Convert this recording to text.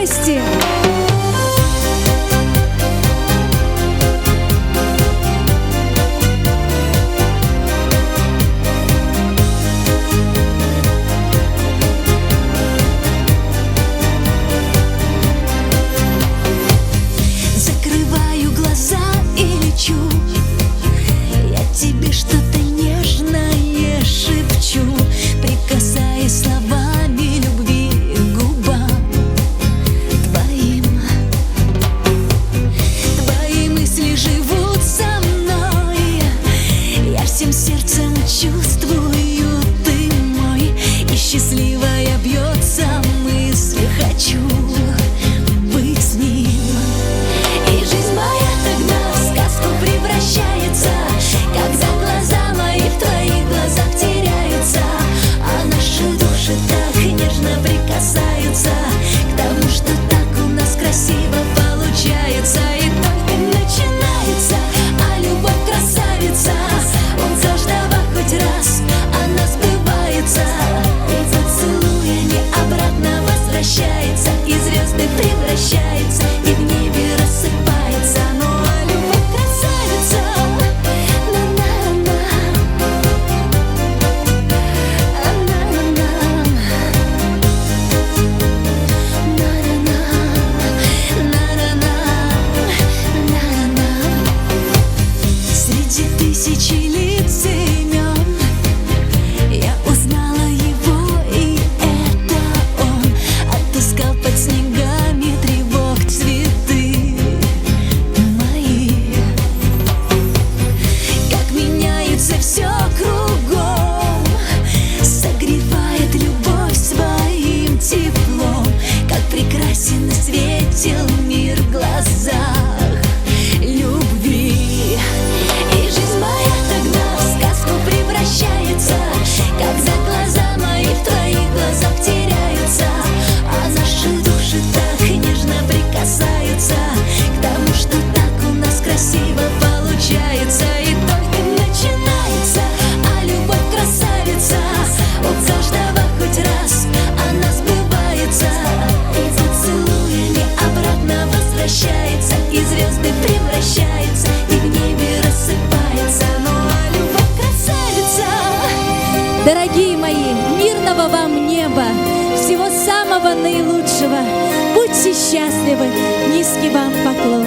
гости. Закрываю глаза и лечу, я тебе что-то нежное шепчу, прикасаясь словами любви к губам твоим. Твои мысли живут со мной, я всем сердцем чувствую, ты мой, и счастливая бьется мысль, хочу быть с ним. И жизнь моя тогда в сказку превращается, когда глаза мои в твоих глазах теряются, а наши души так нежно прикасаются к тому, что так у нас красиво получается. И только начинается, а любовь красавица, он каждого хоть раз, она сбывается, и поцелуями обратно возвращается, и звезды превращается, и в небе рассыпается. Ну а любовь красавица, на-на-на, среди тысячи лиц и имен я узнала его, и это он. Отыскал под снегами тревог цветы мои. Как меняется все кругом, согревает любовь своим теплом, как прекрасен и светел мир в глазах любви. И жизнь моя тогда в сказку превращается, когда глаза мои в твоих глазах теряются, а наши души так нежно прикасаются к тому, что так у нас красиво получается. И только начинается, а любовь красавица, у каждого хоть раз она сбывается, и поцелуями обратно возвращается, и звезды превращается, и в небе рассыпается. Ну а любовь красавица. Дорогие мои, мирного вам неба, всего самого наилучшего. Будьте счастливы, низкий вам поклон.